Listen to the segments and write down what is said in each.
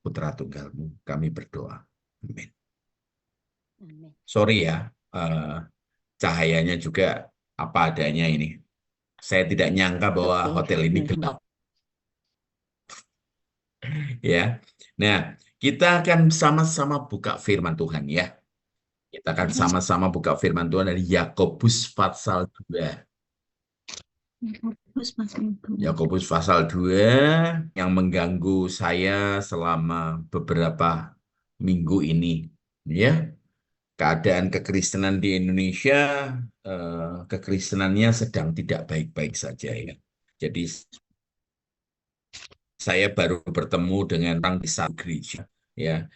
Putra Tunggalmu, kami berdoa. Amin. Amin. Sorry ya, cahayanya juga apa adanya ini. Saya tidak nyangka bahwa Oke. hotel ini gelap. Ya, nah kita akan sama-sama buka firman Tuhan ya. Kita akan sama-sama buka firman Tuhan dari Yakobus pasal 2. Yakobus pasal 2 yang mengganggu saya selama beberapa minggu ini. Ya, keadaan kekristenan di Indonesia, kekristenannya sedang tidak baik-baik saja ya. Jadi saya baru bertemu dengan orang di satu gereja ya.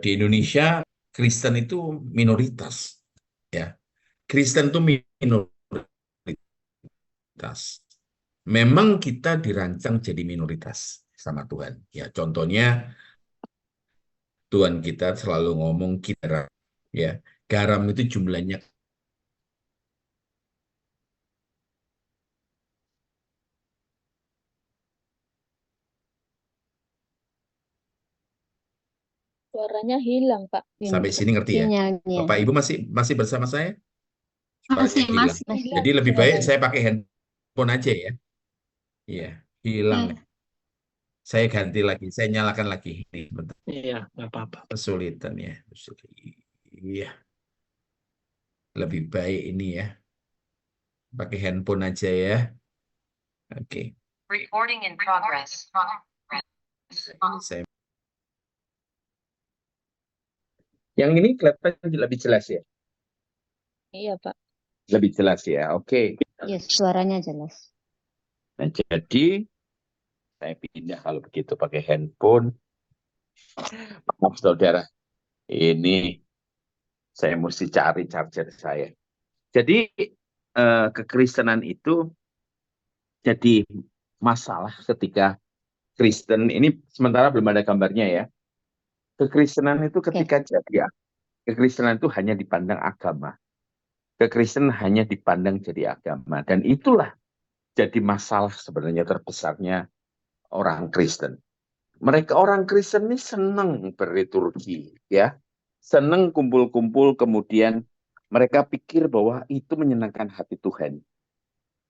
Di Indonesia Kristen itu minoritas ya. Kristen itu minoritas. Memang kita dirancang jadi minoritas sama Tuhan. Ya, contohnya Tuhan kita selalu ngomong kita ya. Garam itu jumlahnya Suaranya hilang, Pak. sampai sini ngerti ya. Sinyalnya. Bapak Ibu masih bersama saya? Masih, Hilang. Masih. Jadi lebih baik saya pakai handphone aja ya. Iya, hilang. Saya ganti lagi, saya nyalakan lagi. Ini bentar. Iya, nggak apa-apa. Kesulitan ya. Iya. Lebih baik ini ya. Pakai handphone aja ya. Oke. Recording in progress. Saya... Yang ini kelihatan lebih jelas ya? Iya, Pak. Lebih jelas ya, oke. Yes, suaranya jelas. Nah, jadi saya pindah kalau begitu pakai handphone. Maaf saudara, ini saya mesti cari charger saya. Jadi kekristenan itu jadi masalah ketika Kristen, ini sementara belum ada gambarnya ya. Kekristenan itu ketika jadi, kekristenan itu hanya dipandang agama. Kekristenan hanya dipandang jadi agama. Dan itulah jadi masalah sebenarnya terbesarnya orang Kristen. Mereka orang Kristen ini senang berliturgi, ya, senang kumpul-kumpul, kemudian mereka pikir bahwa itu menyenangkan hati Tuhan.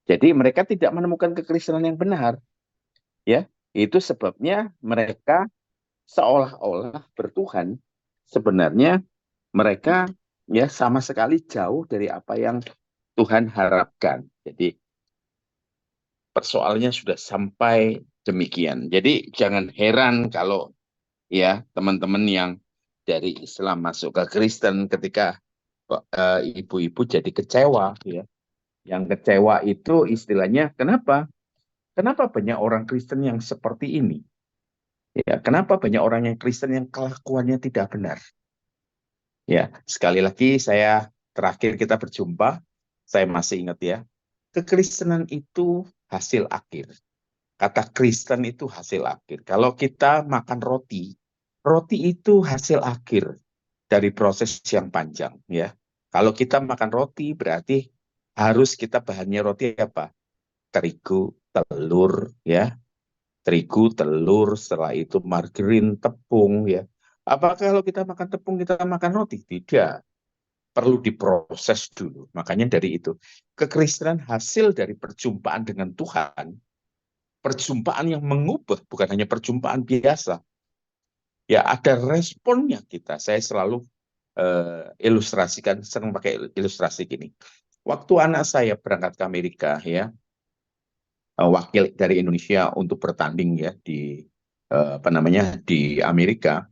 Jadi mereka tidak menemukan kekristenan yang benar, ya. Itu sebabnya mereka seolah-olah bertuhan, sebenarnya mereka ya sama sekali jauh dari apa yang Tuhan harapkan. Jadi persoalannya sudah sampai demikian. Jadi jangan heran kalau ya teman-teman yang dari Islam masuk ke Kristen ketika ibu-ibu jadi kecewa ya. Yang kecewa itu istilahnya kenapa? Kenapa banyak orang Kristen yang seperti ini? Ya, kenapa banyak orang yang Kristen yang kelakuannya tidak benar? Ya, sekali lagi saya terakhir kita berjumpa, saya masih ingat ya. Kekristenan itu hasil akhir. Kata Kristen itu hasil akhir. Kalau kita makan roti, roti itu hasil akhir dari proses yang panjang ya. Kalau kita makan roti berarti harus kita bahannya roti apa? Terigu, telur ya. Terigu, telur, setelah itu margarin, tepung ya. Apakah kalau kita makan tepung kita makan roti? Tidak. Perlu diproses dulu. Makanya dari itu, kekristenan hasil dari perjumpaan dengan Tuhan, perjumpaan yang mengubah, bukan hanya perjumpaan biasa. Ya, ada responnya kita. Saya selalu ilustrasikan, sering pakai ilustrasi gini. Waktu anak saya berangkat ke Amerika, ya, wakil dari Indonesia untuk bertanding ya di di Amerika,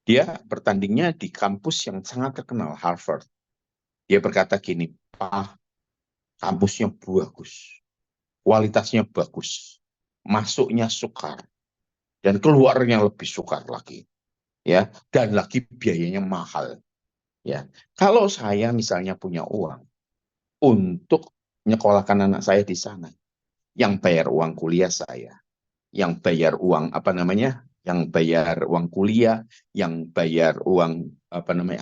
dia bertandingnya di kampus yang sangat terkenal, Harvard. Dia berkata gini, Pak, kampusnya bagus, kualitasnya bagus, masuknya sukar, dan keluarnya lebih sukar lagi, ya, dan lagi biayanya mahal, ya. Kalau saya misalnya punya uang untuk menyekolahkan anak saya di sana, yang bayar uang kuliah saya, yang bayar uang yang bayar uang kuliah, yang bayar uang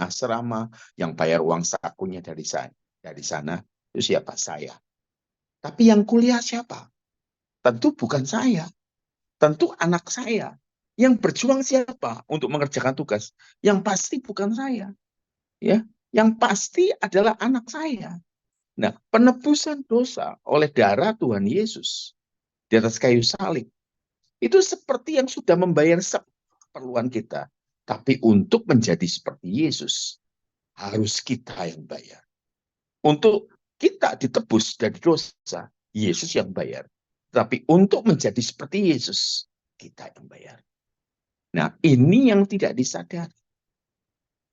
asrama, yang bayar uang sakunya dari sana itu siapa? Saya. Tapi yang kuliah siapa? Tentu bukan saya. Tentu anak saya. Yang berjuang siapa untuk mengerjakan tugas? Yang pasti bukan saya, ya. Yang pasti adalah anak saya. Nah, penebusan dosa oleh darah Tuhan Yesus di atas kayu salib itu seperti yang sudah membayar keperluan kita. Tapi untuk menjadi seperti Yesus, harus kita yang bayar. Untuk kita ditebus dari dosa, Yesus yang bayar. Tapi untuk menjadi seperti Yesus, kita yang bayar. Nah, ini yang tidak disadari.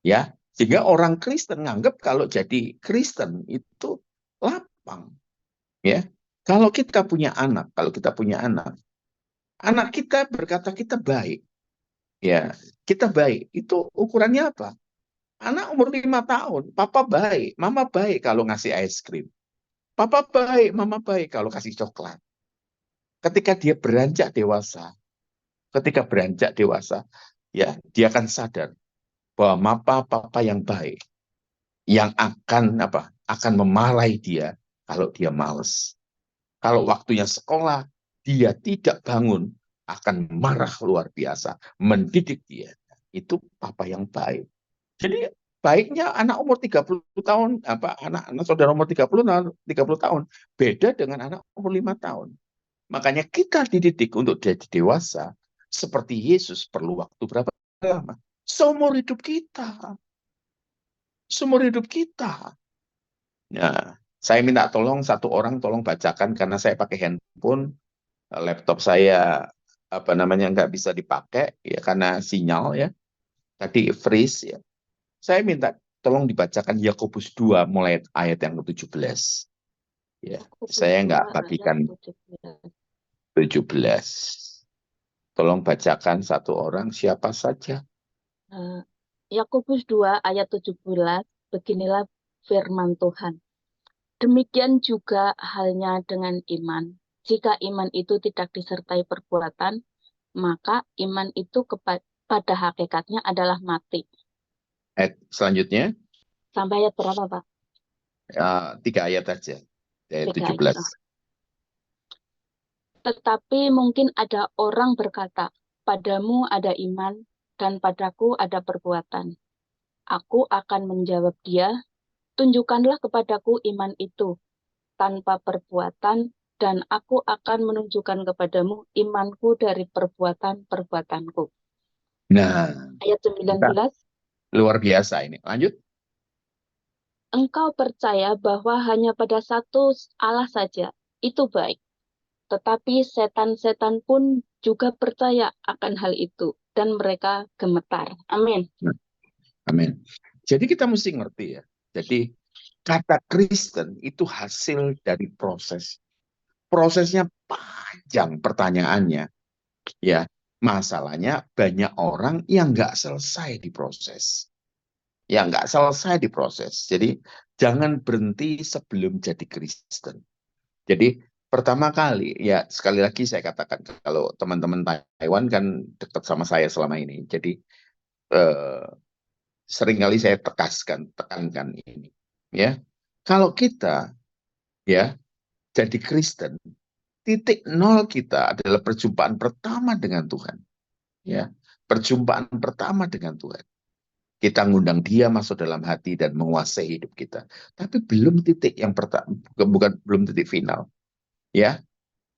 Ya, sehingga orang Kristen nganggap kalau jadi Kristen itu lapang. Ya, kalau kita punya anak, anak kita berkata kita baik. Ya, kita baik. Itu ukurannya apa? Anak umur 5 tahun, papa baik, mama baik kalau ngasih es krim. Papa baik, mama baik kalau kasih coklat. Ketika dia beranjak dewasa, ya, dia akan sadar bahwa papa yang baik yang akan memarahi dia kalau dia malas. Kalau waktunya sekolah, dia tidak bangun, akan marah luar biasa, mendidik dia. Itu papa yang baik. Jadi baiknya anak umur 30 tahun, anak saudara umur 30 tahun, beda dengan anak umur 5 tahun. Makanya kita dididik untuk jadi dewasa, seperti Yesus perlu waktu berapa lama? Seumur hidup kita. Seumur hidup kita. Nah, saya minta tolong satu orang tolong bacakan karena saya pakai handphone, laptop saya nggak bisa dipakai ya karena sinyal ya. Tadi freeze ya. Saya minta tolong dibacakan Yakobus 2 mulai ayat yang ke-17. Ya, saya nggak bagikan 17. Tolong bacakan satu orang siapa saja. Yakobus 2 ayat 17, beginilah firman Tuhan. Demikian juga halnya dengan iman. Jika iman itu tidak disertai perbuatan, maka iman itu pada hakikatnya adalah mati. Selanjutnya. Sampai ayat berapa, Pak? 3 ayat aja. Ayat 17. Tetapi mungkin ada orang berkata, padamu ada iman dan padaku ada perbuatan. Aku akan menjawab dia, tunjukkanlah kepadaku iman itu tanpa perbuatan, dan aku akan menunjukkan kepadamu imanku dari perbuatan-perbuatanku. Nah, ayat 19. Luar biasa ini. Lanjut. Engkau percaya bahwa hanya pada satu Allah saja, itu baik. Tetapi setan-setan pun juga percaya akan hal itu, dan mereka gemetar. Amin. Amin. Jadi kita mesti ngerti ya. Jadi kata Kristen itu hasil dari proses. Prosesnya panjang pertanyaannya. Ya, masalahnya banyak orang yang nggak selesai diproses. Jadi jangan berhenti sebelum jadi Kristen. Jadi pertama kali, ya sekali lagi saya katakan, kalau teman-teman Taiwan kan dekat sama saya selama ini. Jadi seringkali saya tekankan ini. Ya, kalau kita ya jadi Kristen, titik nol kita adalah perjumpaan pertama dengan Tuhan. Ya, perjumpaan pertama dengan Tuhan. Kita ngundang dia masuk dalam hati dan menguasai hidup kita. Tapi belum titik yang pertama, belum titik final. Ya,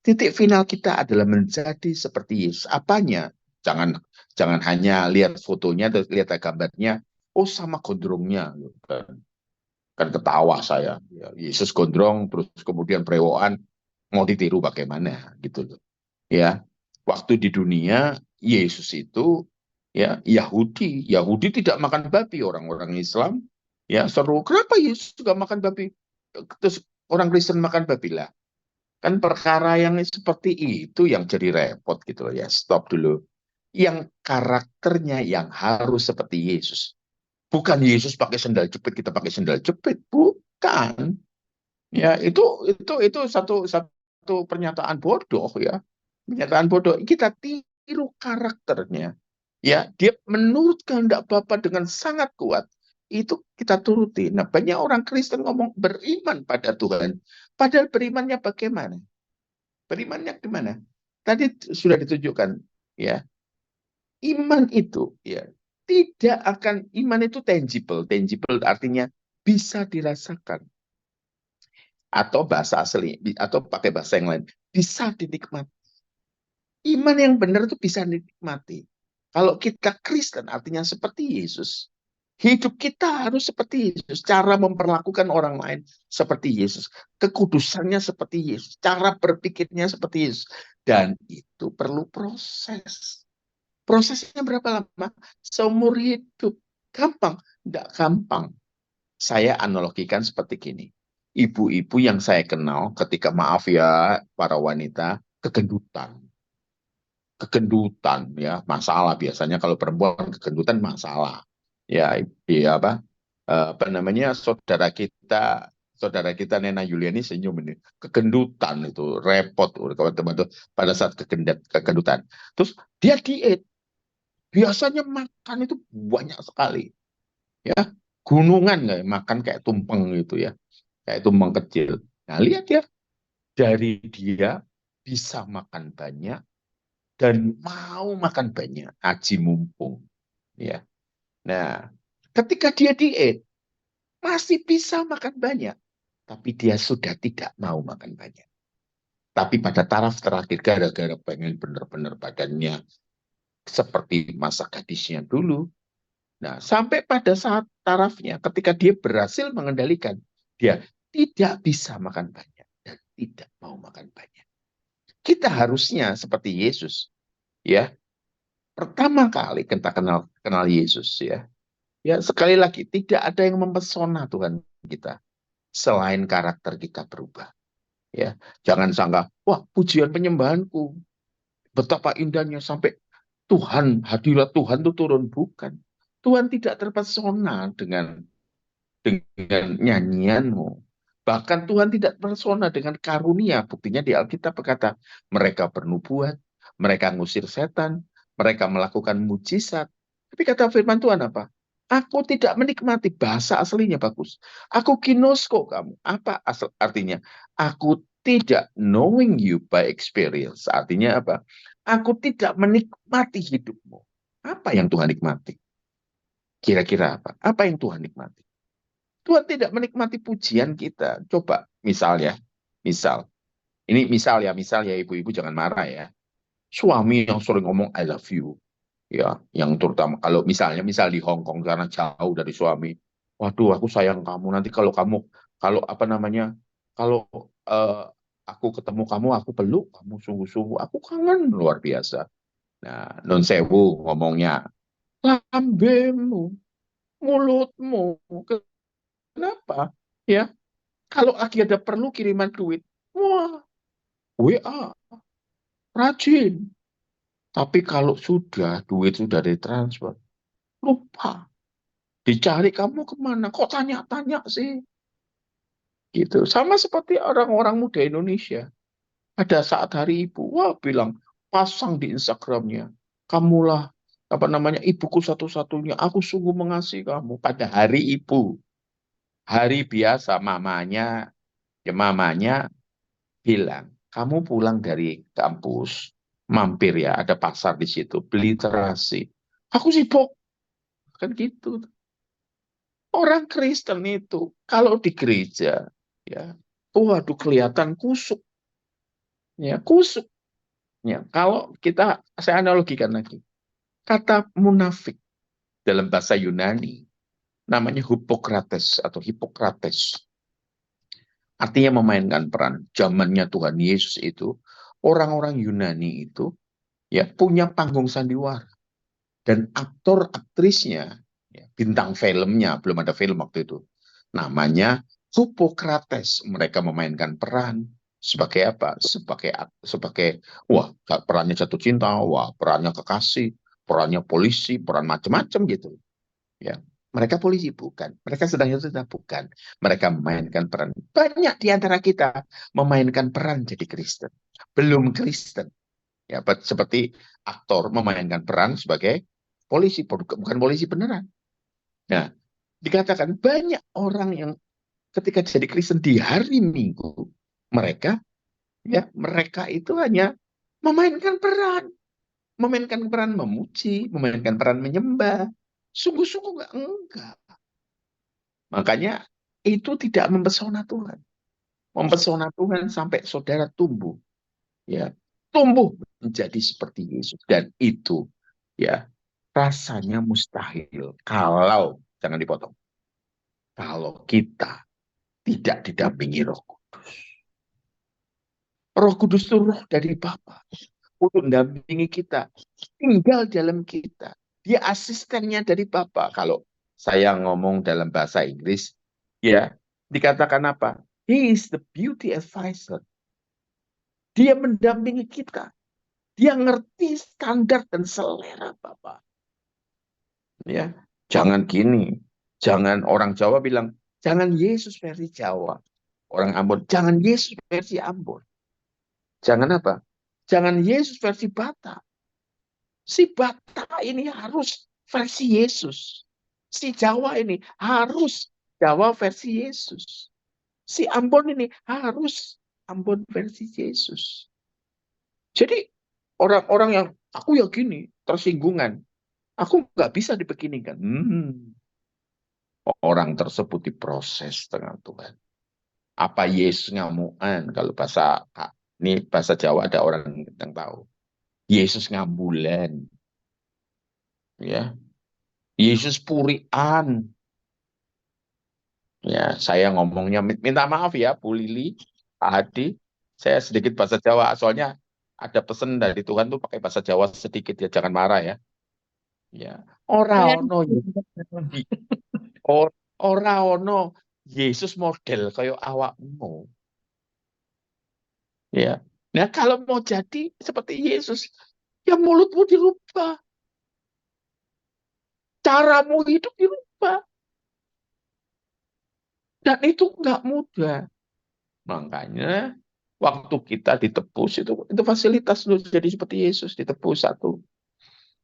titik final kita adalah menjadi seperti Yesus. Apanya? Jangan hanya lihat fotonya atau lihat gambarnya. Oh, sama gondrongnya, kan ketawa saya. Ya, Yesus gondrong, terus kemudian brewokan, mau ditiru bagaimana gitu loh. Ya, waktu di dunia Yesus itu ya Yahudi tidak makan babi, orang-orang Islam ya seru, kenapa Yesus juga makan babi, terus orang Kristen makan babi lah. Kan perkara yang seperti itu yang jadi repot gitu loh ya. Stop dulu. Yang karakternya yang harus seperti Yesus. Bukan Yesus pakai sendal jepit, kita pakai sendal jepit, bukan. Ya, itu satu pernyataan bodoh ya. Pernyataan bodoh. Kita tiru karakternya. Ya, dia menurut kehendak Bapa dengan sangat kuat. Itu kita turuti. Nah, banyak orang Kristen ngomong beriman pada Tuhan. Padahal berimannya bagaimana? Berimannya gimana? Tadi sudah ditunjukkan, ya. iman itu ya tidak akan, iman itu tangible. Tangible artinya bisa dirasakan, atau bahasa asli atau pakai bahasa yang lain bisa dinikmati. Iman yang benar itu bisa dinikmati. Kalau kita Kristen artinya seperti Yesus. Hidup kita harus seperti Yesus. Cara memperlakukan orang lain seperti Yesus. Kekudusannya seperti Yesus. Cara berpikirnya seperti Yesus. Dan itu perlu proses. Prosesnya berapa lama? Seumur hidup. Gampang? Tidak gampang. Saya analogikan seperti gini. Ibu-ibu yang saya kenal ketika, maaf ya para wanita, kegendutan. Kegendutan ya, masalah biasanya kalau perempuan kegendutan masalah. Ya, iya apa namanya, saudara kita Nena Yuliani senyum ini. Kegendutan itu repot teman-teman tuh pada saat kegendutan. Terus dia diet. Biasanya makan itu banyak sekali. Ya, gunungan nggak ya, makan kayak tumpeng gitu ya. Kayak tumpeng kecil. Nah, lihat ya, dari dia bisa makan banyak dan mau makan banyak, aji mumpung. Ya. Nah, ketika dia diet, masih bisa makan banyak, tapi dia sudah tidak mau makan banyak. Tapi pada taraf terakhir, gara-gara pengen benar-benar badannya seperti masa gadisnya dulu. Nah, sampai pada saat tarafnya, ketika dia berhasil mengendalikan, dia tidak bisa makan banyak dan tidak mau makan banyak. Kita harusnya seperti Yesus, ya. Pertama kali kita kenal Yesus, ya. Ya, sekali lagi tidak ada yang mempesona Tuhan kita selain karakter kita berubah. Ya, jangan sangka, wah pujian penyembahanku betapa indahnya sampai Tuhan, hadirat Tuhan itu turun. Bukan. Tuhan tidak terpesona dengan nyanyianmu. Bahkan Tuhan tidak terpesona dengan karunia. Buktinya di Alkitab berkata, mereka bernubuat, mereka ngusir setan, mereka melakukan mujizat. Tapi kata firman Tuhan apa? Aku tidak menikmati, bahasa aslinya bagus. Aku ginosko kamu. Apa artinya? Aku tidak knowing you by experience. Artinya apa? Aku tidak menikmati hidupmu. Apa yang Tuhan nikmati? Kira-kira apa? Apa yang Tuhan nikmati? Tuhan tidak menikmati pujian kita. Coba misal ini misal ya ibu-ibu jangan marah ya. Suami yang sering ngomong I love you, ya, yang terutama kalau misal di Hong Kong karena jauh dari suami. Waduh, aku sayang kamu. Nanti kalau apa namanya, kalau eh, aku ketemu kamu, aku peluk kamu sungguh-sungguh. Aku kangen luar biasa. Nah, non sewu ngomongnya, lambemu, mulutmu. Kenapa? Ya, kalau lagi ada perlu kiriman duit, wah, WA, rajin. Tapi kalau duit sudah ditransfer, lupa. Dicari kamu kemana? Kok tanya-tanya sih? Gitu. Sama seperti orang-orang muda Indonesia. Pada saat hari ibu, wah bilang, pasang di Instagramnya. Kamulah, apa namanya, ibuku satu-satunya. Aku sungguh mengasihi kamu. Pada hari ibu. Hari biasa mamanya bilang, kamu pulang dari kampus, mampir ya, ada pasar di situ, beli terasi. Aku sibuk, kan gitu. Orang Kristen itu, kalau di gereja, ya, waduh kelihatan kusuk. Ya, kusuk. Ya, kalau saya analogikan lagi, kata munafik dalam bahasa Yunani, namanya Hippokrates atau Hippokrates. Artinya memainkan peran. Zamannya Tuhan Yesus itu, orang-orang Yunani itu ya punya panggung sandiwara. Dan aktor aktrisnya, ya, bintang filmnya, belum ada film waktu itu, namanya Hippokrates. Mereka memainkan peran sebagai apa? Sebagai wah, perannya jatuh cinta, wah, perannya kekasih, perannya polisi, peran macam-macam gitu. Ya, mereka polisi bukan, mereka sedang bukan. Mereka memainkan peran. Banyak di antara kita memainkan peran jadi Kristen, belum Kristen. Ya, seperti aktor memainkan peran sebagai polisi, bukan polisi beneran. Nah, dikatakan banyak orang yang ketika jadi Kristen di hari Minggu, mereka itu hanya memainkan peran, memainkan peran memuji, memainkan peran menyembah. Sungguh-sungguh enggak. Makanya itu tidak mempesona Tuhan. Mempesona Tuhan sampai saudara tumbuh. Ya, tumbuh menjadi seperti Yesus. Dan itu ya rasanya mustahil kalau, jangan dipotong, kalau kita tidak didampingi Roh Kudus. Roh Kudus itu roh dari Bapa untuk mendampingi kita, tinggal dalam kita. Dia asistennya dari Bapa. Kalau saya ngomong dalam bahasa Inggris, ya dikatakan apa? He is the beauty advisor. Dia mendampingi kita. Dia ngerti standar dan selera Bapa. Ya, jangan gini. Jangan orang Jawa bilang, jangan Yesus versi Jawa. Orang Ambon, jangan Yesus versi Ambon. Jangan apa? Jangan Yesus versi Batak. Si Batak ini harus versi Yesus. Si Jawa ini harus Jawa versi Yesus. Si Ambon ini harus Ambon versi Yesus. Jadi orang-orang yang aku ya gini, tersinggungan. Aku nggak bisa dibeginikan. Orang tersebut diproses dengan Tuhan. Apa Yesus ngamuan? Kalau bahasa ini bahasa Jawa ada orang yang tahu. Yesus ngambulan. Ya. Yesus purian. Ya, saya ngomongnya minta maaf ya Bu Lili, Pak Hadi. Saya sedikit bahasa Jawa, soalnya ada pesan dari Tuhan tuh pakai bahasa Jawa sedikit ya, jangan marah ya. Ya, ora ono ora ono Yesus model kayak awakmu. Ya. Nah, kalau mau jadi seperti Yesus, ya mulutmu dirubah. Caramu hidup dirubah. Dan itu nggak mudah. Makanya waktu kita ditebus itu fasilitas lu jadi seperti Yesus, ditebus satu.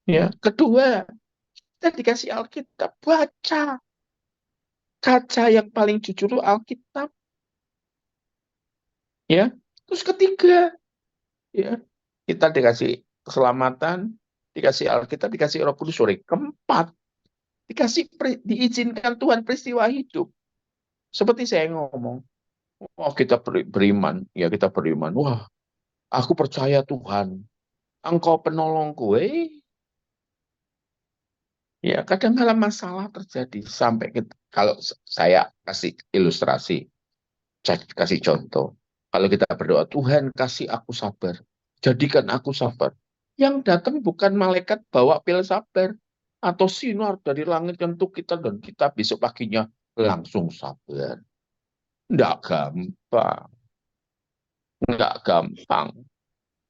Ya, kedua, kita dikasih Alkitab, baca. Kaca yang paling jujur itu Alkitab. Ya. Terus ketiga, ya, kita dikasih keselamatan, dikasih Alkitab, dikasih Roh Kudus. Sorry, keempat, diizinkan Tuhan peristiwa hidup. Seperti saya ngomong, oh kita beriman, ya kita beriman. Wah, aku percaya Tuhan, Engkau penolongku. Ya kadang-kala masalah terjadi sampai kalau saya kasih ilustrasi, kasih contoh. Kalau kita berdoa, Tuhan kasih aku sabar, jadikan aku sabar. Yang datang bukan malaikat bawa pil sabar atau sinar dari langit untuk kita dan kita besok paginya langsung sabar. Enggak gampang. Enggak gampang.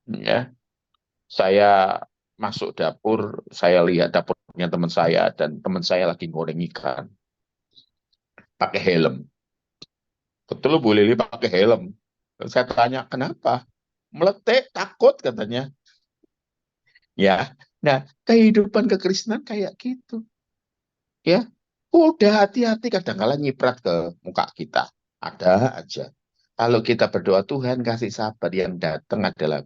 Ya. Saya masuk dapur, saya lihat dapurnya teman saya dan teman saya lagi goreng ikan. Pakai helm. Betul Bu Lili pakai helm. Saya tanya, kenapa? Meletek, takut katanya. Ya. Nah, kehidupan kekristenan kayak gitu. Ya. Udah hati-hati kadang-kala nyiprat ke muka kita. Ada aja. Kalau kita berdoa Tuhan kasih sabar, yang datang adalah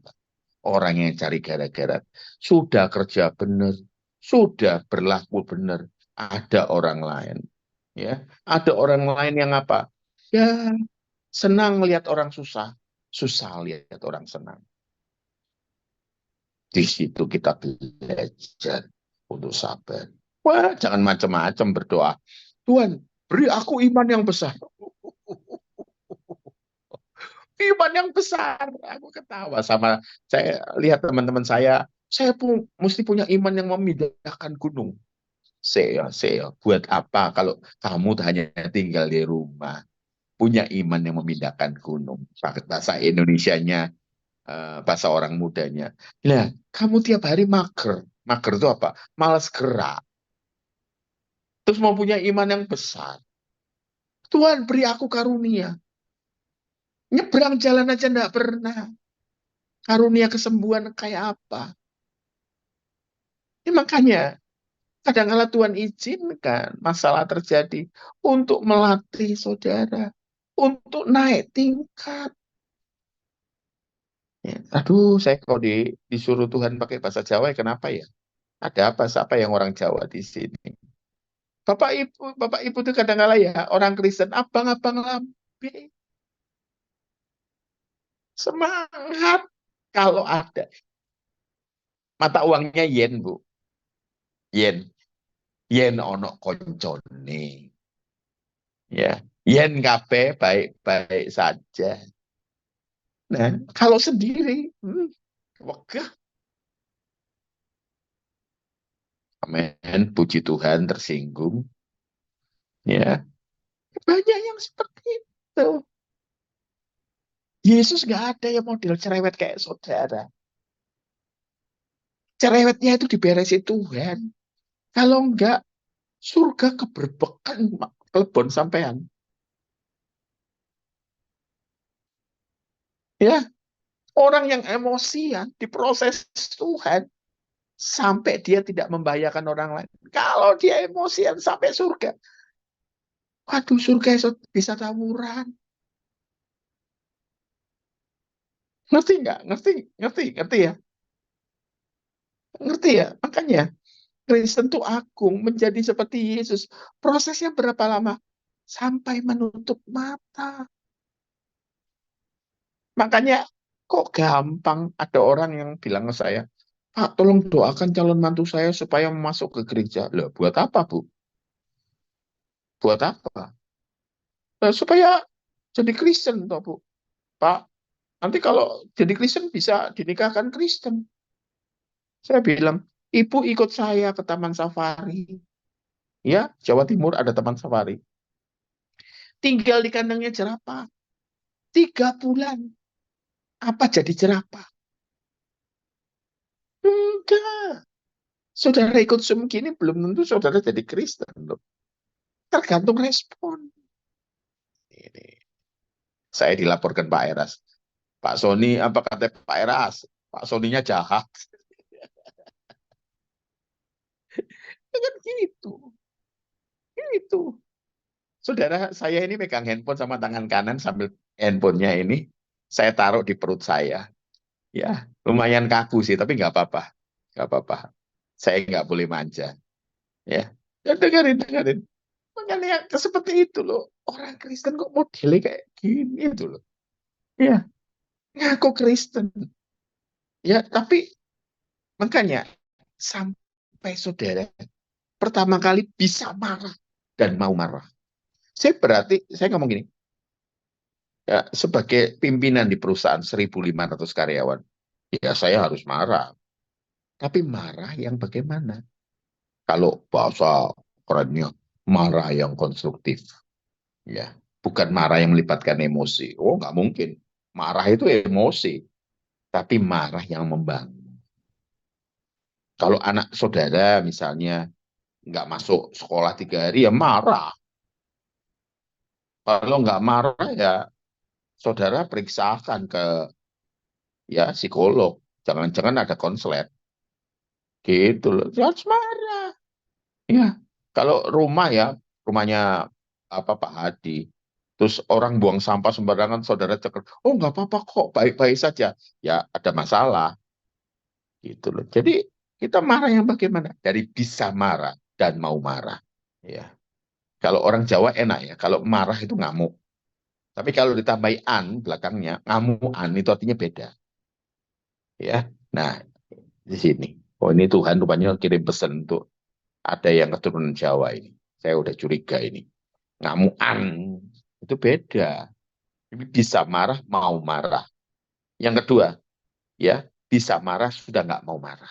orang yang cari gara-gara. Sudah kerja benar, sudah berlaku benar. Ada orang lain. Ya, ada orang lain yang apa? Ya, senang lihat orang susah, susah lihat orang senang. Di situ kita belajar untuk sabar. Wah, jangan macam-macam berdoa. Tuhan, beri aku iman yang besar. Iman yang besar. Aku ketawa sama saya lihat teman-teman saya pun mesti punya iman yang memindahkan gunung. Saya, buat apa kalau kamu hanya tinggal di rumah? Punya iman yang memindahkan gunung. Bahasa Indonesianya, bahasa orang mudanya. Nah, kamu tiap hari mager. Mager itu apa? Malas gerak. Terus mau punya iman yang besar. Tuhan beri aku karunia. Nyebrang jalan aja enggak pernah. Karunia kesembuhan kayak apa? Ini makanya kadang-kala Tuhan izinkan masalah terjadi untuk melatih saudara. Untuk naik tingkat. Ya, aduh, saya kalau disuruh Tuhan pakai bahasa Jawa, ya kenapa ya? Ada apa? Siapa yang orang Jawa di sini? Bapak Ibu itu kadang-kala ya orang Kristen, abang-abang lambe, semangat kalau ada mata uangnya yen, Bu. Yen, yen ono koncone. Ya, yen kabeh baik-baik saja. Nah, kalau sendiri, wegah. Amin, puji Tuhan tersinggung. Ya, banyak yang seperti itu. Yesus nggak ada yang model cerewet kayak saudara. Cerewetnya itu diberesin Tuhan. Kalau enggak, surga keberbekan kelebon sampean. Ya, orang yang emosian diproses Tuhan sampai dia tidak membahayakan orang lain. Kalau dia emosian sampai surga, waduh, surga bisa tawuran. Ngerti nggak? Ngerti ya? Ngerti ya? Makanya Kristen itu agung menjadi seperti Yesus. Prosesnya berapa lama? Sampai menutup mata. Makanya kok gampang ada orang yang bilang ke saya, Pak, tolong doakan calon mantu saya supaya masuk ke gereja. Loh, buat apa, Bu? Buat apa? Supaya jadi Kristen, toh, Bu. Pak, nanti kalau jadi Kristen bisa dinikahkan Kristen. Saya bilang, Ibu ikut saya ke Taman Safari. Ya, Jawa Timur ada Taman Safari. Tinggal di kandangnya jerapah. 3 bulan. Apa jadi jerapah? Enggak. Saudara ikut Zoom gini belum tentu saudara jadi Kristen loh. Tergantung respon. Ini. Saya dilaporkan Pak Eras. Pak Sony, apa kata Pak Eras? Pak Soninya jahat. Kan gitu. Gitu. Saudara, saya ini megang handphone sama tangan kanan sambil handphonenya ini saya taruh di perut saya. Ya, lumayan kaku sih, tapi nggak apa-apa. Nggak apa-apa. Saya nggak boleh manja. Ya, ya dengerin. Makanya seperti itu loh. Orang Kristen kok modelnya kayak gini itu loh. Ya, ngaku Kristen. Ya, tapi makanya sampai saudara pertama kali bisa marah dan mau marah. Saya ngomong gini, ya, sebagai pimpinan di perusahaan 1.500 karyawan, ya saya harus marah. Tapi marah yang bagaimana? Kalau bahasa kerennya, marah yang konstruktif. Ya, bukan marah yang melibatkan emosi. Oh, nggak mungkin. Marah itu emosi, tapi marah yang membangun. Kalau anak saudara misalnya nggak masuk sekolah 3 hari, ya marah. Kalau nggak marah, ya saudara periksakan ke ya psikolog. Jangan-jangan ada konselor. Gitu loh. Harus marah. Ya, kalau rumahnya apa Pak Hadi, terus orang buang sampah sembarangan, saudara cekal, oh nggak apa-apa kok, baik-baik saja. Ya ada masalah, gitu loh. Jadi kita marah yang bagaimana? Dari bisa marah dan mau marah. Ya, kalau orang Jawa enak ya, kalau marah itu ngamuk. Tapi kalau ditambahi an belakangnya, ngamuan itu artinya beda. Ya, nah di sini. Oh ini Tuhan rupanya kirim pesan untuk ada yang keturunan Jawa ini. Saya udah curiga ini. Ngamuan itu beda. Bisa marah, mau marah. Yang kedua, ya bisa marah sudah nggak mau marah.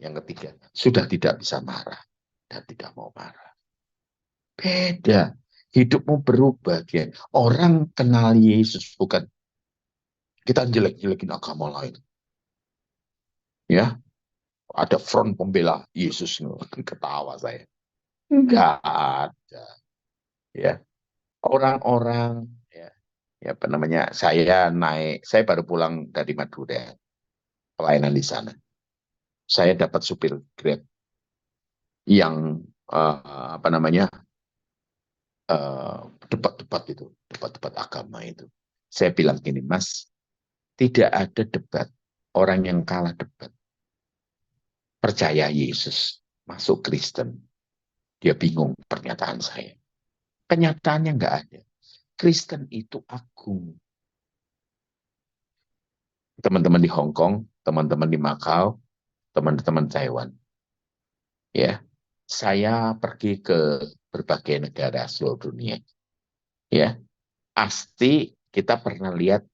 Yang ketiga, sudah tidak bisa marah dan tidak mau marah. Beda. Hidupmu berubah, dia. Orang kenal Yesus, bukan kita jelek-jelekin agama lain. Ya, ada front pembela Yesus. Ketawa saya. Enggak ada. Ya, orang-orang ya apa namanya, saya baru pulang dari Madura, pelayanan di sana. Saya dapat supir Grab yang apa namanya debat-debat agama itu. Saya bilang gini, Mas, Tidak ada debat. Orang yang kalah debat. Percaya Yesus. Masuk Kristen. Dia bingung pernyataan saya. Kenyataannya nggak ada. Kristen itu agung. Teman-teman di Hong Kong, teman-teman di Macau, teman-teman Taiwan. Ya, saya pergi ke berbagai negara seluruh dunia. Ya, pasti kita pernah lihat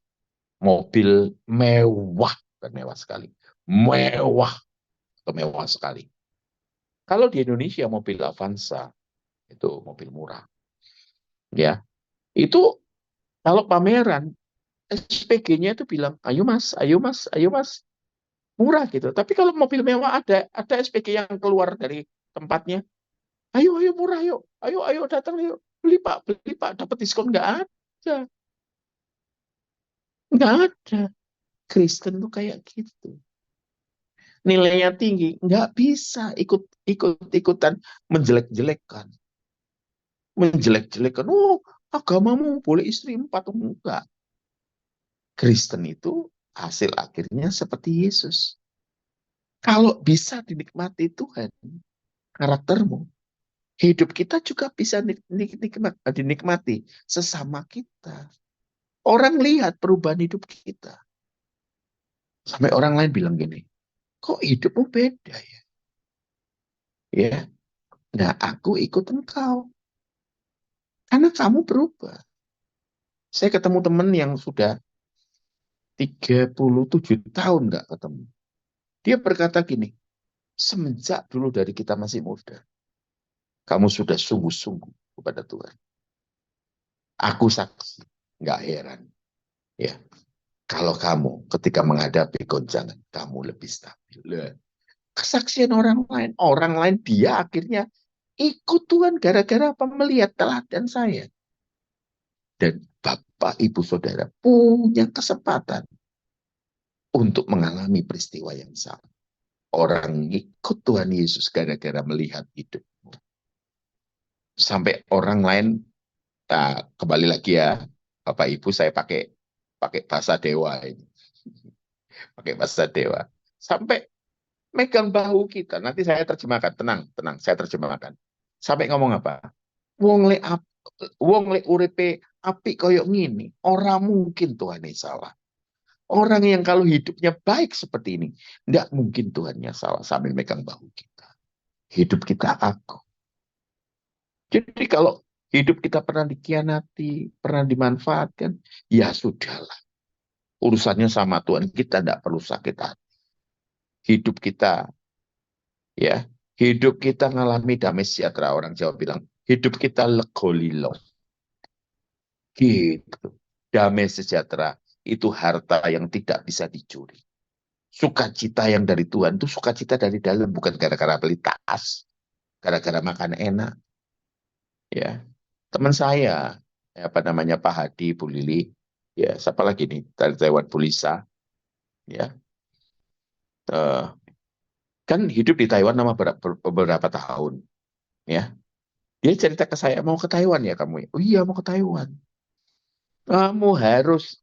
mobil mewah, bukan mewah sekali, mewah atau mewah sekali. Kalau di Indonesia mobil Avanza itu mobil murah. Ya, itu kalau pameran SPG-nya itu bilang, ayo mas, ayo mas, ayo mas, murah gitu. Tapi kalau mobil mewah ada SPG yang keluar dari tempatnya, ayo murah yuk, ayo datang yuk, beli pak, dapat diskon nggak ada, nggak ada. Kristen tuh kayak gitu, nilainya tinggi, nggak bisa ikutan menjelek-jelekan. Oh, agamamu boleh istri 4, enggak. Kristen itu hasil akhirnya seperti Yesus. Kalau bisa dinikmati Tuhan, karaktermu, hidup kita juga bisa dinikmati sesama kita. Orang lihat perubahan hidup kita. Sampai orang lain bilang gini, kok hidupmu beda ya? Ya, nah aku ikut engkau. Karena kamu berubah. Saya ketemu teman yang sudah 37 tahun nggak ketemu. Dia berkata gini, semenjak dulu dari kita masih muda, kamu sudah sungguh-sungguh kepada Tuhan. Aku saksi, nggak heran. Ya, kalau kamu ketika menghadapi goncangan, kamu lebih stabil. Kesaksian orang lain dia akhirnya ikut Tuhan gara-gara apa? Melihat teladan saya. Dan Bapak, Ibu, Saudara punya kesempatan untuk mengalami peristiwa yang sama. Orang ikut Tuhan Yesus gara-gara melihat hidupmu. Sampai orang lain, kembali lagi ya, Bapak Ibu, saya pakai bahasa dewa ini. Pakai bahasa dewa. Sampai megang bahu kita. Nanti saya terjemahkan. Tenang, saya terjemahkan. Sampai ngomong apa? Wong le uripe api koyok ngini. Orang mungkin Tuhan ini salah. Orang yang kalau hidupnya baik seperti ini, tidak mungkin Tuhannya salah sambil megang bahu kita. Hidup kita aku. Jadi kalau hidup kita pernah dikhianati, pernah dimanfaatkan, ya sudahlah. Urusannya sama Tuhan, kita tidak perlu sakit hati. Hidup kita, ya, hidup kita ngalami damai sejahtera. Orang Jawa bilang, hidup kita legolilo. Gitu. Damai sejahtera itu harta yang tidak bisa dicuri. Sukacita yang dari Tuhan itu sukacita dari dalam, bukan gara-gara beli tas, gara-gara makan enak. Ya, teman saya, apa namanya, Pak Hadi, Bu Lili, ya, siapa lagi nih dari Taiwan, Bu Lisa, ya, kan hidup di Taiwan nama beberapa tahun, ya. Dia cerita ke saya, mau ke Taiwan ya kamu? Oh iya, mau ke Taiwan. Kamu harus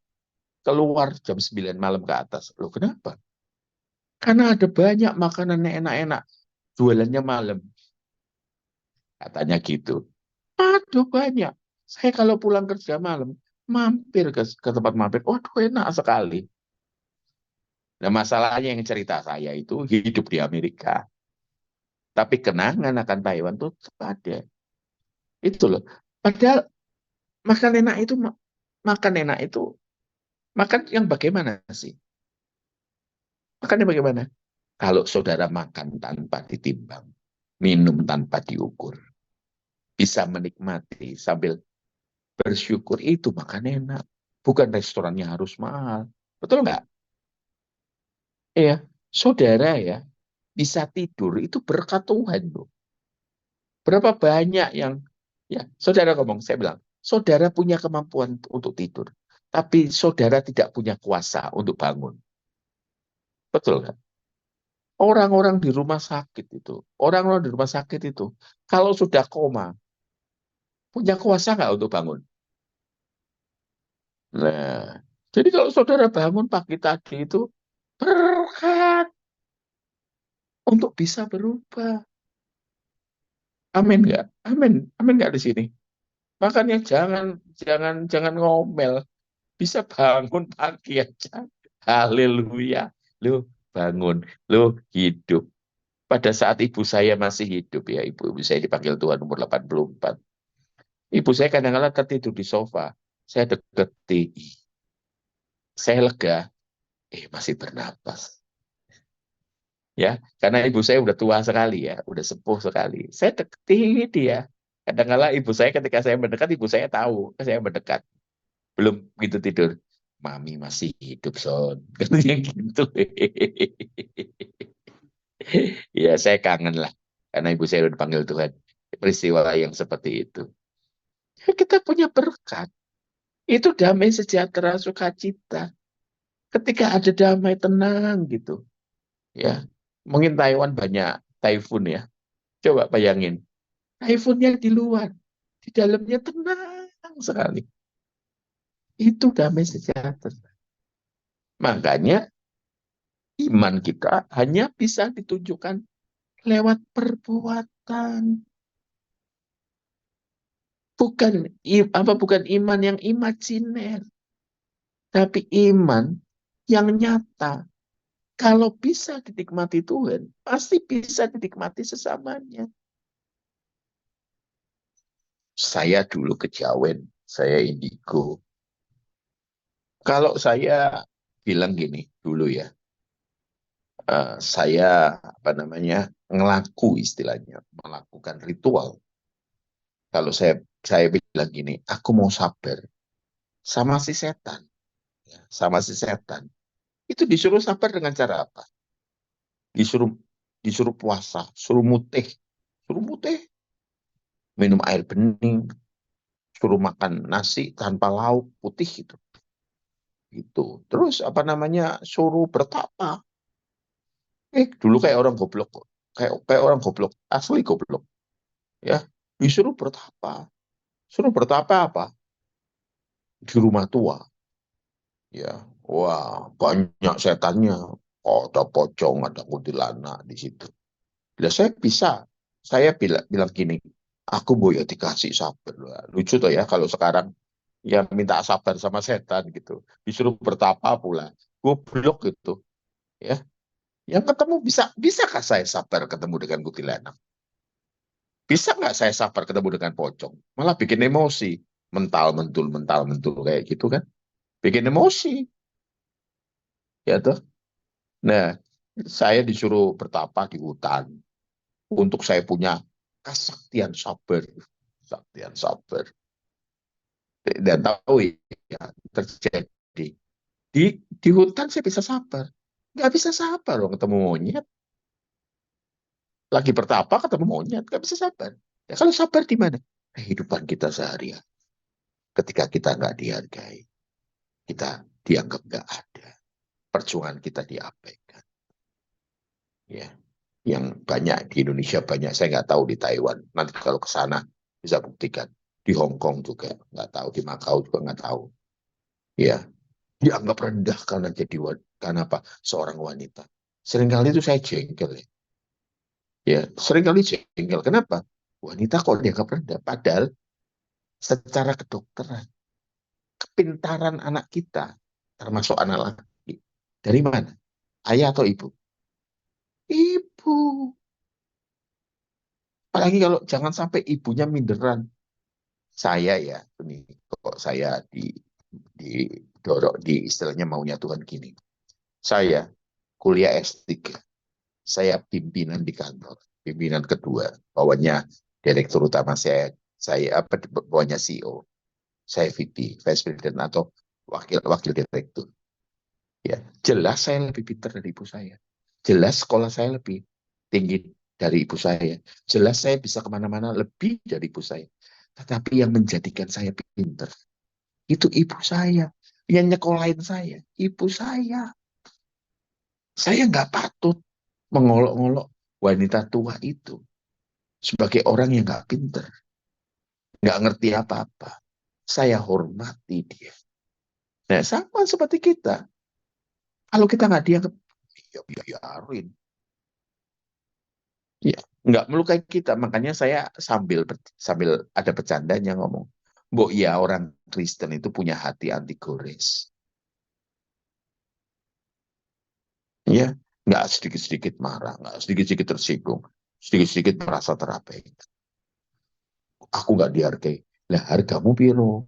keluar jam 9 malam ke atas. Loh, kenapa? Karena ada banyak makanan enak-enak, jualannya malam. Katanya gitu. Aduh, banyak. Saya kalau pulang kerja malam, mampir ke tempat mampir. Waduh, enak sekali. Nah, masalahnya yang cerita saya itu hidup di Amerika. Tapi kenangan akan Taiwan tuh tetap ada. Itu loh. Padahal makan enak itu, makan yang bagaimana sih? Makannya bagaimana? Kalau saudara makan tanpa ditimbang, minum tanpa diukur, bisa menikmati sambil bersyukur, itu makan enak. Bukan restorannya harus mahal. Betul nggak? Iya. Saudara ya, bisa tidur, itu berkat Tuhan loh. Berapa banyak yang, ya, saudara ngomong, saya bilang, saudara punya kemampuan untuk tidur, tapi saudara tidak punya kuasa untuk bangun. Betul kan? Orang-orang di rumah sakit itu, kalau sudah koma, punya kuasa nggak untuk bangun? Nah, Jadi kalau saudara bangun pagi tadi itu berkat untuk bisa berubah. Amin nggak? Amin. Amin nggak di sini? Makanya jangan ngomel. Bisa bangun pagi aja. Haleluya. Lu bangun. Lu hidup. Pada saat ibu saya masih hidup ya. Ibu saya dipanggil Tuhan umur 84. Ibu saya kadang-kadang tertidur di sofa. Saya deketi. Saya lega. Masih bernapas. Ya, karena ibu saya udah tua sekali ya. Udah sepuh sekali. Saya deketi dia. Kadang-kadang ibu saya ketika saya mendekat, ibu saya tahu. Saya mendekat. Belum gitu tidur. Mami masih hidup, Son. Katanya gitu. Ya, saya kangen lah. Karena ibu saya udah dipanggil Tuhan. Peristiwa yang seperti itu. Ya, kita punya berkat. Itu damai sejahtera sukacita. Ketika ada damai tenang gitu. Ya, mungkin Taiwan banyak typhoon ya. Coba bayangin. Typhoonnya di luar. Di dalamnya tenang sekali. Itu damai sejahtera. Makanya iman kita hanya bisa ditunjukkan lewat perbuatan. Bukan iman yang imajiner, tapi iman yang nyata. Kalau bisa dinikmati Tuhan, pasti bisa dinikmati sesamanya. Saya dulu kejawen, saya indigo. Kalau saya bilang gini dulu ya, saya ngelaku istilahnya, melakukan ritual. Kalau saya bilang gini, aku mau sabar sama si setan, sama si setan. Itu disuruh sabar dengan cara apa? Disuruh puasa, suruh mutih, minum air bening, suruh makan nasi tanpa lauk putih gitu. Gitu. Terus suruh bertapa. Dulu kayak orang goblok kok. Kayak orang goblok, asli goblok. Ya, disuruh bertapa. Suruh bertapa apa? Di rumah tua. Ya, wah, banyak setannya. Ada pocong, ada kuntilanak di situ. Bila saya bilang gini, aku boyo dikasih sabar. Lucu tuh ya kalau sekarang yang minta sabar sama setan gitu, disuruh bertapa pula, goblok gitu, ya. Yang ketemu bisakah saya sabar ketemu dengan kuntilanak? Bisa nggak saya sabar ketemu dengan pocong? Malah bikin emosi, mental mentul kayak gitu kan, bikin emosi, ya tuh. Nah, saya disuruh bertapa di hutan untuk saya punya kesaktian sabar, kesaktian sabar. Dan tahu ya terjadi di hutan saya bisa sabar, nggak bisa sabar loh ketemu monyet, lagi bertapa ketemu monyet nggak bisa sabar. Ya kalau sabar di mana? Kehidupan kita sehari-hari, ketika kita nggak dihargai, kita dianggap nggak ada, perjuangan kita diabaikan. Ya, yang banyak di Indonesia banyak, saya nggak tahu di Taiwan. Nanti kalau ke sana bisa buktikan. Di Hong Kong juga nggak tahu, di Makau juga nggak tahu. Ya, dianggap rendah karena apa? Seorang wanita. Seringkali itu saya jengkel ya. Ya, seringkali jengkel. Kenapa? Wanita kok dianggap rendah? Padahal secara kedokteran, kepintaran anak kita, termasuk anak laki, dari mana? Ayah atau ibu? Ibu. Apalagi kalau jangan sampai ibunya minderan. Saya ya, ini kok saya didorong, istilahnya maunya Tuhan gini. Saya kuliah S3, saya pimpinan di kantor, pimpinan kedua, bawahnya direktur utama bawahnya CEO, saya VP, Vice President atau wakil direktur. Ya, jelas saya lebih pintar dari ibu saya. Jelas sekolah saya lebih tinggi dari ibu saya. Jelas saya bisa kemana-mana lebih dari ibu saya. Tetapi yang menjadikan saya pintar itu ibu saya. Yang nyekolahin saya, ibu saya. Saya nggak patut mengolok-olok wanita tua itu sebagai orang yang nggak pintar, nggak ngerti apa-apa. Saya hormati dia. Nah, sama seperti kita. Kalau kita nggak dianggap, ya biarin. Ya, nggak melukai kita. Makanya saya sambil ada bercandanya ngomong, Mbok ya orang Kristen itu punya hati anti gores. Ya, nggak sedikit-sedikit marah, nggak sedikit-sedikit tersinggung, sedikit-sedikit merasa terabaikan. Aku nggak dihargai. Lah, hargamu piro?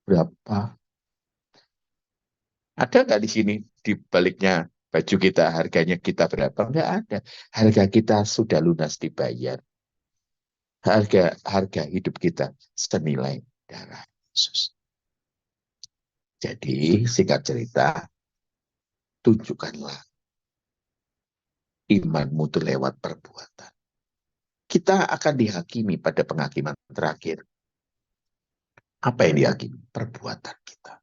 Berapa? Ada nggak di sini di baliknya baju kita harganya kita berapa? Nggak ada. Harga kita sudah lunas dibayar. Harga hidup kita senilai darah Yesus. Jadi singkat cerita, tunjukkanlah imanmu itu lewat perbuatan. Kita akan dihakimi pada penghakiman terakhir. Apa yang dihakimi? Perbuatan kita.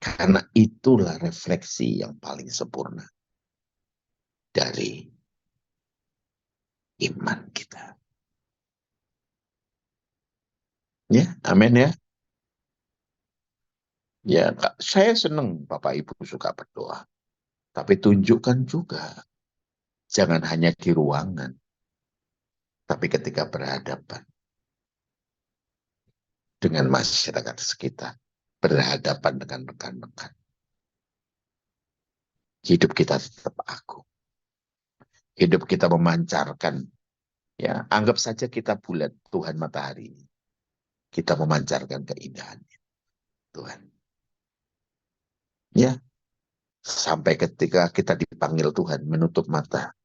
Karena itulah refleksi yang paling sempurna dari iman kita. Ya, amin ya. Ya, saya senang Bapak Ibu suka berdoa. Tapi tunjukkan juga. Jangan hanya di ruangan. Tapi ketika berhadapan dengan masyarakat sekitar. Berhadapan dengan rekan-rekan. Hidup kita tetap agung. Hidup kita memancarkan. Ya, anggap saja kita bulan Tuhan matahari. Kita memancarkan keindahannya. Tuhan. Ya, sampai ketika kita dipanggil Tuhan menutup mata.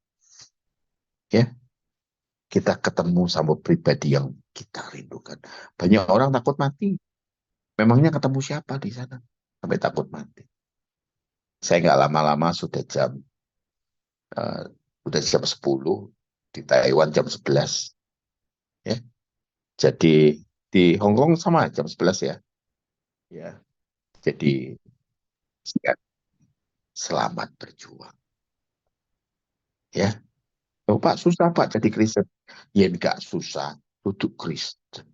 Ya, kita ketemu sama pribadi yang kita rindukan. Banyak orang takut mati. Memangnya ketemu siapa di sana? Sampai takut mati. Saya nggak lama-lama sudah jam 10 di Taiwan jam 11. Ya. Jadi di Hong Kong sama jam 11 ya. Ya. Jadi selamat berjuang. Ya. Oh, Pak, susah Pak jadi Kristen. Ya nggak susah, duduk Kristen.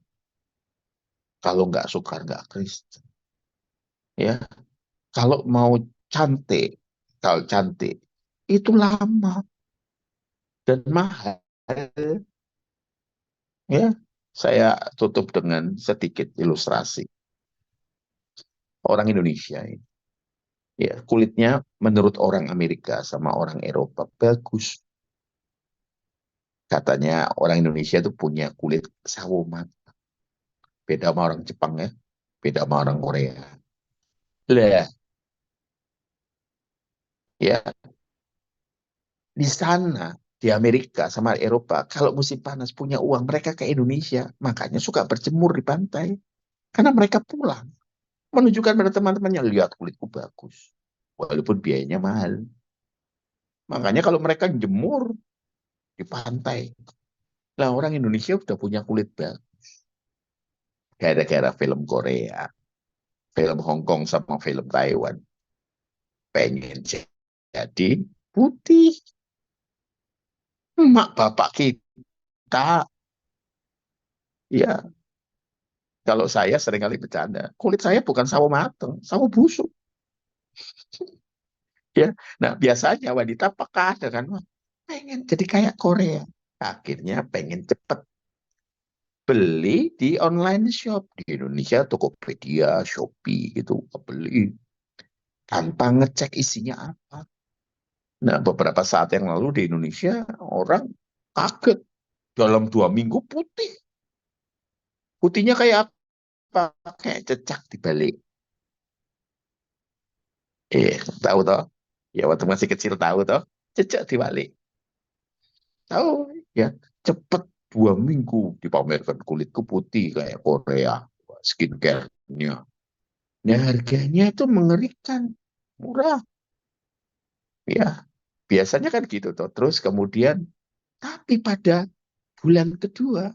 Kalau nggak suka nggak Kristen. Ya, kalau mau cantik, kalau cantik itu lama dan mahal. Ya, saya tutup dengan sedikit ilustrasi. Orang Indonesia ini, ya kulitnya menurut orang Amerika sama orang Eropa bagus. Katanya orang Indonesia itu punya kulit sawo matang. Beda sama orang Jepang ya, beda sama orang Korea. Lah, ya di sana di Amerika sama Eropa, kalau musim panas punya uang, mereka ke Indonesia, makanya suka berjemur di pantai. Karena mereka pulang, menunjukkan pada teman-temannya, lihat kulitku bagus. Walaupun biayanya mahal. Makanya kalau mereka jemur di pantai, lah orang Indonesia udah punya kulit bagus. Gara-gara film Korea, film Hong Kong sama film Taiwan. Pengen jadi putih. Mak bapak kita, ya kalau saya seringkali bercanda, kulit saya bukan sawo mateng, sawo busuk. Ya, nah biasanya wanita peka dengan pengen jadi kayak Korea. Akhirnya pengen cepet beli di online shop di Indonesia, Tokopedia, Shopee gitu, beli tanpa ngecek isinya apa. Nah, beberapa saat yang lalu di Indonesia orang kaget dalam 2 minggu putih. Putihnya kayak apa? Kayak cecak dibalik. Tahu toh? Ya waktu masih kecil tahu toh? Cecak dibalik. Tahu ya, cepet 2 minggu dipamerkan kulitku putih kayak Korea, skincare-nya. Nah, harganya itu mengerikan, murah. Ya, biasanya kan gitu toh. Terus kemudian, tapi pada bulan kedua,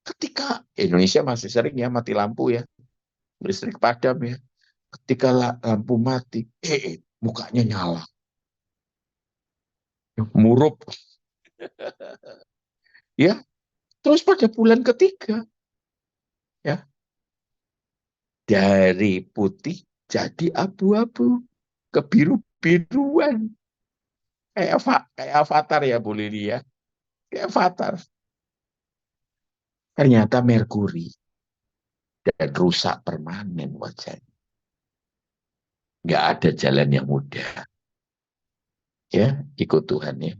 ketika Indonesia masih sering ya mati lampu ya, listrik padam ya. Ketika lampu mati, mukanya nyala, murup, ya. Terus pada bulan ketiga, ya, dari putih jadi abu-abu, kebiru-biruan. Kayak avatar ya Bu Lili ya. Kayak avatar. Ternyata merkuri dan rusak permanen wajahnya. Nggak ada jalan yang mudah. Ya, ikut Tuhan ya.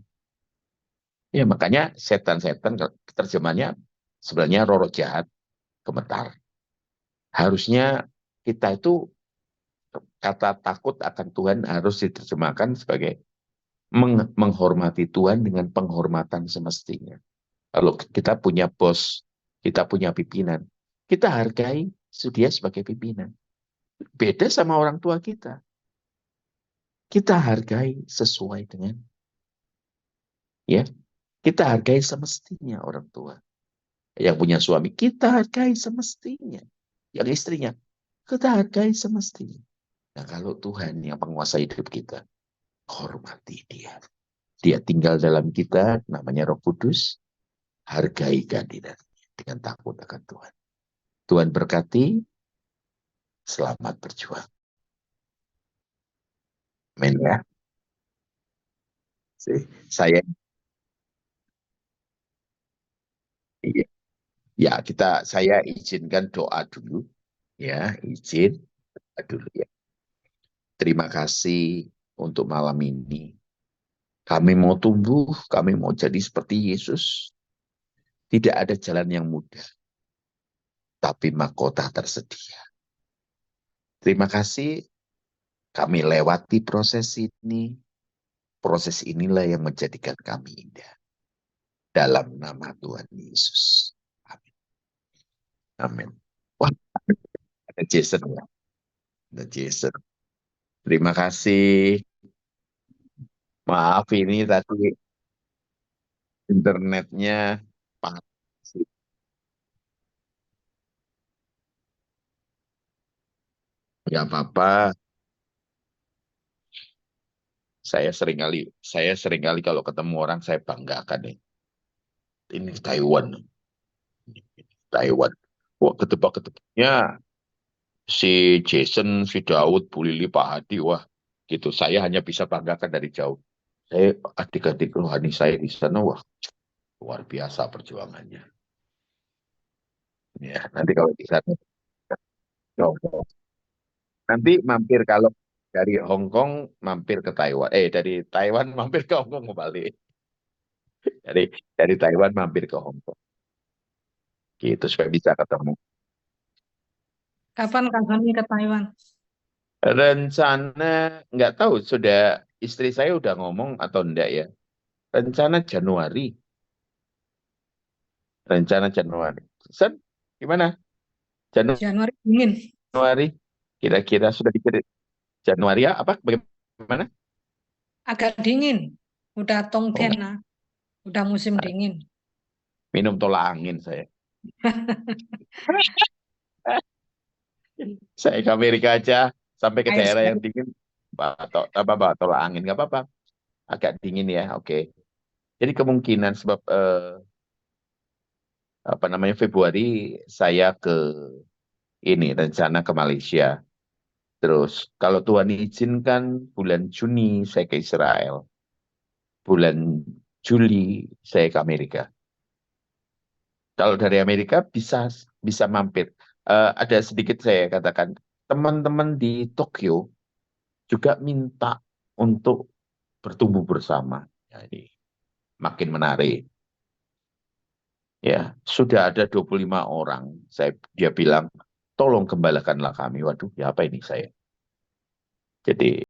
Ya, makanya setan-setan terjemahnya sebenarnya roh jahat, gemetar. Harusnya kita itu kata takut akan Tuhan harus diterjemahkan sebagai menghormati Tuhan dengan penghormatan semestinya. Kalau kita punya bos, kita punya pimpinan, kita hargai dia sebagai pimpinan. Beda sama orang tua kita. Kita hargai sesuai dengan, ya, kita hargai semestinya orang tua. Yang punya suami, kita hargai semestinya. Yang istrinya, kita hargai semestinya. Nah, kalau Tuhan yang penguasa hidup kita, hormati dia. Dia tinggal dalam kita, namanya Roh Kudus, hargai kehadirannya dengan takut akan Tuhan. Tuhan berkati, selamat berjuang. Amin ya. Saya iya. Ya, saya izinkan doa dulu. Ya, izin dulu ya. Terima kasih untuk malam ini. Kami mau tumbuh, kami mau jadi seperti Yesus. Tidak ada jalan yang mudah, tapi mahkota tersedia. Terima kasih kami lewati proses ini. Proses inilah yang menjadikan kami indah. Dalam nama Tuhan Yesus. Amin. Amin. Wah, ada Jason ya. Ada Jason. Terima kasih. Maaf ini tadi internetnya pasti. Gak apa-apa. Saya seringkali kalau ketemu orang saya banggakan nih. Ini Taiwan. Taiwan. Wah, ketebak-ketebaknya si Jason, si Daud, Bu Lili, Pak Hadi, wah gitu. Saya hanya bisa banggakan dari jauh. Saya adik-adik rohani saya di sana, wah luar biasa perjuangannya. Ya, nanti kalau di sana, nanti mampir kalau dari Hong Kong mampir ke Taiwan. Dari Taiwan mampir ke Hong Kong kembali. Dari dari Taiwan mampir ke Hong Kong. Gitu supaya bisa ketemu. Kapan Kak Sony ke Taiwan? Rencana nggak tahu sudah istri saya udah ngomong atau enggak ya. Rencana Januari. Rencana Januari. Sen, gimana? Januari dingin. Januari. Kira-kira sudah dikira Januari ya? Apa? Bagaimana? Agak dingin. Udah Oh, tongten lah. Udah musim dingin. minum tolak angin saya. Saya ke Amerika aja sampai ke Air daerah yang segar. dingin, bawa tolak angin nggak apa-apa. Agak dingin ya, oke. Jadi kemungkinan sebab Februari saya ke ini rencana ke Malaysia. Terus kalau Tuhan izinkan bulan Juni saya ke Israel. Bulan Juli saya ke Amerika. Kalau dari Amerika bisa mampir. Ada sedikit saya katakan, teman-teman di Tokyo juga minta untuk bertumbuh bersama. Jadi makin menarik. Ya, sudah ada 25 orang. Dia bilang, tolong gembalakanlah kami. Waduh, ya apa ini saya? Jadi